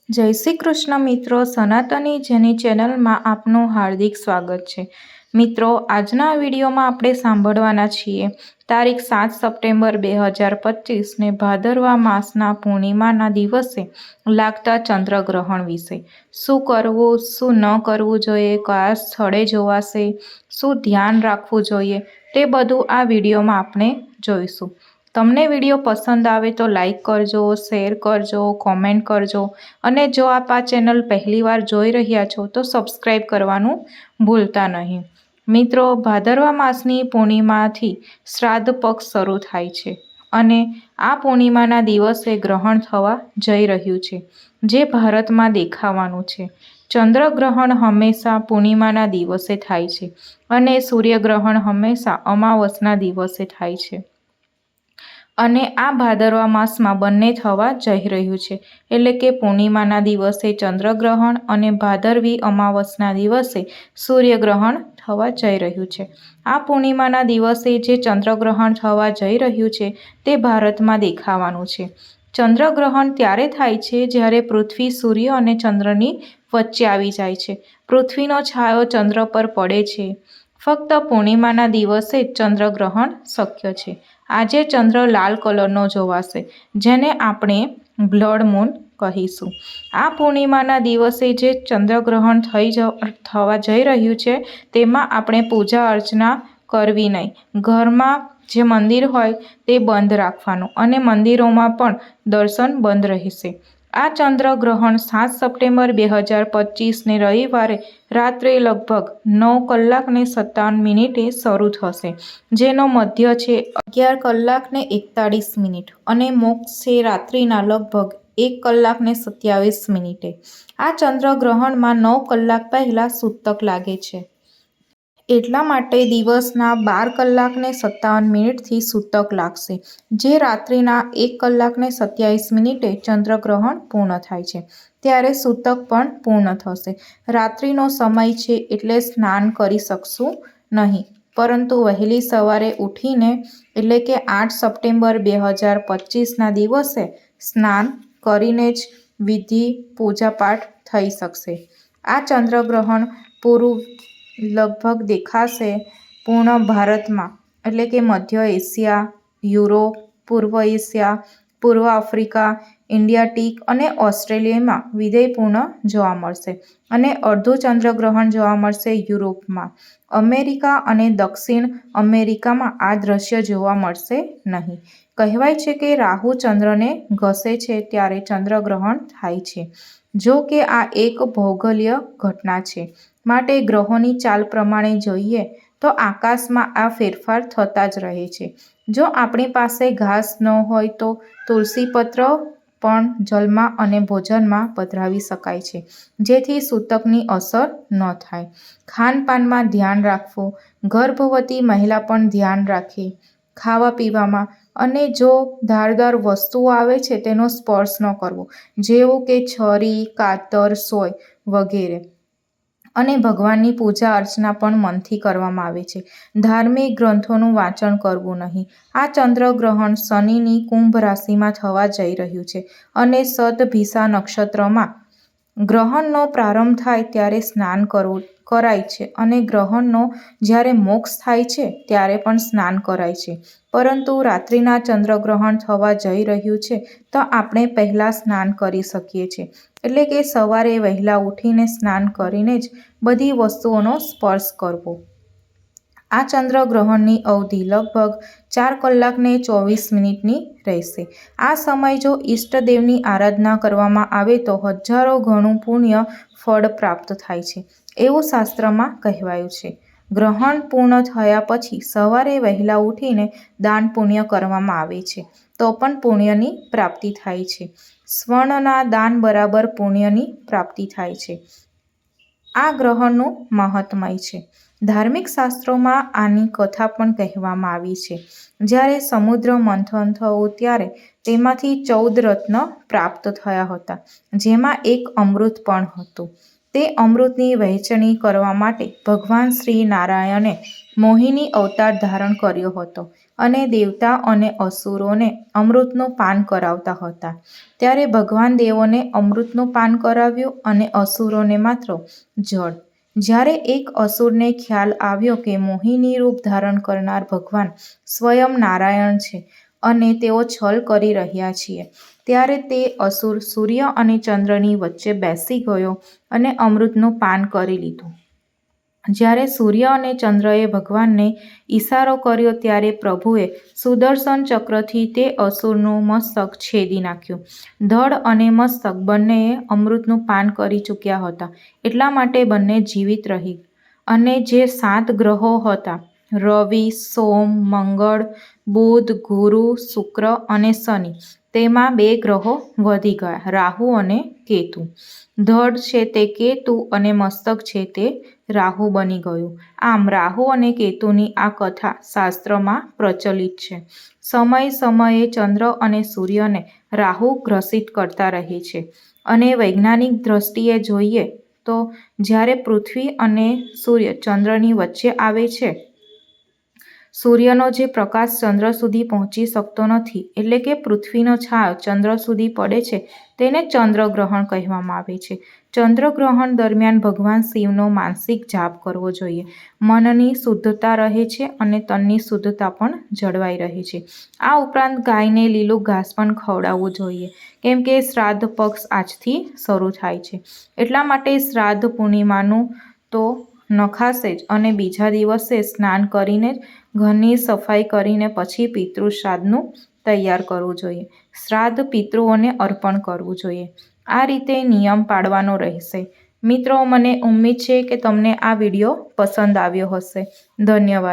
જય શ્રી કૃષ્ણ મિત્રો, સનાતની જેની ચેનલમાં આપનું હાર્દિક સ્વાગત છે। મિત્રો, આજના વિડીયોમાં આપણે સાંભળવાના છીએ તારીખ 7 સપ્ટેમ્બર 2025ને ભાદરવા માસના પૂર્ણિમાના દિવસે લાગતા ચંદ્રગ્રહણ વિશે। શું કરવું, શું ન કરવું જોઈએ, કયા સ્થળે જોવાશે, શું ધ્યાન રાખવું જોઈએ, તે બધું આ વિડીયોમાં આપણે જોઈશું। તમને વિડીયો પસંદ આવે તો લાઈક કરજો, શેર કરજો, કોમેન્ટ કરજો અને જો આપ આ ચેનલ પહેલીવાર જોઈ રહ્યા છો તો સબસ્ક્રાઈબ કરવાનું ભૂલતા નહીં। મિત્રો, ભાદરવા માસની પૂર્ણિમાથી શ્રાદ્ધ પક્ષ શરૂ થાય છે અને આ પૂર્ણિમાના દિવસે ગ્રહણ થવા જઈ રહ્યું છે, જે ભારતમાં દેખાવાનું છે। ચંદ્રગ્રહણ હંમેશા પૂર્ણિમાના દિવસે થાય છે અને સૂર્યગ્રહણ હંમેશા અમાવસના દિવસે થાય છે અને આ ભાદરવા માસમાં બંને થવા જઈ રહ્યું છે, એટલે કે પૂર્ણિમાના દિવસે ચંદ્રગ્રહણ અને ભાદરવી અમાવસના દિવસે સૂર્યગ્રહણ થવા જઈ રહ્યું છે। આ પૂર્ણિમાના દિવસે જે ચંદ્રગ્રહણ થવા જઈ રહ્યું છે તે ભારતમાં દેખાવાનું છે। ચંદ્રગ્રહણ ત્યારે થાય છે જ્યારે પૃથ્વી સૂર્ય અને ચંદ્રની વચ્ચે આવી જાય છે। પૃથ્વીનો છાયો ચંદ્ર પર પડે છે। ફક્ત પૂર્ણિમાના દિવસે જ ચંદ્રગ્રહણ શક્ય છે। આજે ચંદ્ર લાલ કલરનો જોવાશે, જેને આપણે બ્લડ મૂન કહીશું। આ પૂર્ણિમાના દિવસે જે ચંદ્રગ્રહણ થવા જઈ રહ્યું છે તેમાં આપણે પૂજા અર્ચના કરવી નહીં। ઘરમાં જે મંદિર હોય તે બંધ રાખવાનું અને મંદિરોમાં પણ દર્શન બંધ રહેશે। આ ચંદ્રગ્રહણ 7 સપ્ટેમ્બર 2025ને રવિવારે રાત્રે લગભગ 9:57 શરૂ થશે, જેનો મધ્ય છે 11:41 અને મોક્ષ છે રાત્રિના લગભગ 1:27। આ ચંદ્રગ્રહણમાં 9 કલાક પહેલા સૂતક લાગે છે, એટલા માટે દિવસના 12:57થી સૂતક લાગશે, જે રાત્રિના 1:27 ચંદ્રગ્રહણ પૂર્ણ થાય છે ત્યારે સૂતક પણ પૂર્ણ થશે। રાત્રિનો સમય છે એટલે સ્નાન કરી શકશું નહીં, પરંતુ વહેલી સવારે ઉઠીને એટલે કે 8 સપ્ટેમ્બર 2025ના દિવસે સ્નાન કરીને જ વિધિ પૂજાપાઠ થઈ શકશે। આ ચંદ્રગ્રહણ પૂરું લગભગ દેખાશે પૂર્ણ ભારતમાં, એટલે કે મધ્ય એશિયા, યુરોપ, પૂર્વ એશિયા, પૂર્વ આફ્રિકા, એન્ટાર્કટિક અને ઓસ્ટ્રેલિયામાં વિધેયપૂર્ણ જોવા મળશે અને અડધું ચંદ્રગ્રહણ જોવા મળશે યુરોપમાં। અમેરિકા અને દક્ષિણ અમેરિકામાં આ દ્રશ્ય જોવા મળશે નહીં। કહેવાય છે કે રાહુ ચંદ્રને ઘસે છે ત્યારે ચંદ્રગ્રહણ થાય છે। જો કે આ એક ભૌગોલિક ઘટના છે, માટે ગ્રહોની ચાલ પ્રમાણે જોઈએ તો આકાશમાં આ ફેરફાર થતા જ રહે છે। જો આપણી પાસે ઘાસ ન હોય તો તુલસીપત્ર પણ જલમાં અને ભોજનમાં પધરાવી શકાય છે, જેથી સૂતકની અસર ન થાય। ખાનપાનમાં ધ્યાન રાખવું, ગર્ભવતી મહિલા પણ ધ્યાન રાખે ખાવા પીવામાં, અને જો ધારદાર વસ્તુઓ આવે છે તેનો સ્પર્શ ન કરવો, જેવું કે છરી, કાતર, સોય વગેરે। અને ભગવાનની પૂજા અર્ચના પણ મનથી કરવામાં આવે છે। ધાર્મિક ગ્રંથોનું વાંચન કરવું નહીં। આ ચંદ્રગ્રહણ શનિની કુંભ રાશિમાં થવા જઈ રહ્યું છે અને શતભિષા નક્ષત્રમાં ગ્રહણનો પ્રારંભ થાય ત્યારે સ્નાન કરાય છે અને ગ્રહણનો જ્યારે મોક્ષ થાય છે ત્યારે પણ સ્નાન કરાય છે। પરંતુ રાત્રિના ચંદ્રગ્રહણ થવા જઈ રહ્યું છે તો આપણે પહેલાં સ્નાન કરી શકીએ છીએ, એટલે કે સવારે વહેલા ઉઠીને સ્નાન કરીને જ બધી વસ્તુઓનો સ્પર્શ કરવો। આ ચંદ્રગ્રહણની અવધિ લગભગ 4:24 રહેશે। આ સમય જો ઈષ્ટદેવની આરાધના કરવામાં આવે તો હજારો ગણું પુણ્ય ફળ પ્રાપ્ત થાય છે, એવું શાસ્ત્રમાં કહેવાયું છે। ગ્રહણ પૂર્ણ થયા પછી સવારે વહેલા ઉઠીને દાન પુણ્ય કરવામાં આવે છે તો પણ પુણ્યની પ્રાપ્તિ થાય છે। સ્વર્ણના દાન બરાબર પુણ્યની પ્રાપ્તિ થાય છે। આ ગ્રહણનું મહાત્મય છે। ધાર્મિક શાસ્ત્રોમાં આની કથા પણ કહેવામાં આવી છે। જ્યારે સમુદ્ર મંથન થયું ત્યારે તેમાંથી 14 રત્ન પ્રાપ્ત થયા હતા, જેમાં એક અમૃત પણ હતું। તે અમૃતની વહેંચણી કરવા માટે ભગવાન શ્રી નારાયણે મોહિની અવતાર ધારણ કર્યો હતો અને દેવતા અને અસુરોને અમૃતનું પાન કરાવતા હતા. ત્યારે ભગવાન દેવોને અમૃતનું પાન કરાવ્યું અને અસુરોને માત્ર જળ. જ્યારે એક અસુરને ખ્યાલ આવ્યો કે મોહિની રૂપ ધારણ કરનાર ભગવાન સ્વયં નારાયણ છે અને તેઓ છલ કરી રહ્યા છે, ત્યારે તે અસુર સૂર્ય અને ચંદ્રની વચ્ચે બેસી ગયો અને અમૃતનું પાન કરી લીધું. જ્યારે સૂર્ય અને ચંદ્રએ ભગવાનને ઈશારો કર્યો ત્યારે પ્રભુએ સુદર્શન ચક્રથી તે અસુરનું મસ્તક છેદી નાખ્યું. ધડ અને મસ્તક બંનેએ અમૃતનું પાન કરી ચૂક્યા હતા, એટલા માટે બંને જીવિત રહી. અને જે 7 ગ્રહો હતા રવિ, સોમ, મંગળ, બુધ, ગુરુ, શુક્ર અને શનિ, તેમાં 2 ગ્રહો વધી ગયા, રાહુ અને કેતુ. ધડ છે તે કેતુ અને મસ્તક છે તે રાહુ બની ગયું. આમ રાહુ અને કેતુની આ કથા શાસ્ત્રમાં પ્રચલિત છે. સમય સમયે ચંદ્ર અને સૂર્યને રાહુ ગ્રસિત કરતા રહે છે અને વૈજ્ઞાનિક દ્રષ્ટિએ જોઈએ તો જ્યારે પૃથ્વી અને સૂર્ય ચંદ્રની વચ્ચે આવે છે, સૂર્યનો જે પ્રકાશ ચંદ્ર સુધી પહોંચી શકતો નથી, એટલે કે પૃથ્વીનો છાંયો ચંદ્ર સુધી પડે છે, તેને ચંદ્રગ્રહણ કહેવામાં આવે છે. ચંદ્રગ્રહણ દરમિયાન ભગવાન શિવનો માનસિક જાપ કરવો જોઈએ. મનની શુદ્ધતા રહે છે અને તનની શુદ્ધતા પણ જળવાઈ રહે છે. આ ઉપરાંત ગાયને લીલું ઘાસ પણ ખવડાવવું જોઈએ, કેમ કે શ્રાદ્ધ પક્ષ આજથી શરૂ થાય છે. એટલા માટે શ્રાદ્ધ પૂર્ણિમાનું તો નખાશે જ અને બીજા દિવસે સ્નાન કરીને ઘરની સફાઈ કરીને પછી પિતૃ શ્રાદ્ધનું તૈયાર કરવું જોઈએ. શ્રાદ્ધ પિતૃઓને અર્પણ કરવું જોઈએ. આ રીતે નિયમ પાળવાનો રહેશે. મિત્રો, મને ઉમ્મીદ છે કે તમને આ વિડીયો પસંદ આવ્યો હશે. ધન્યવાદ.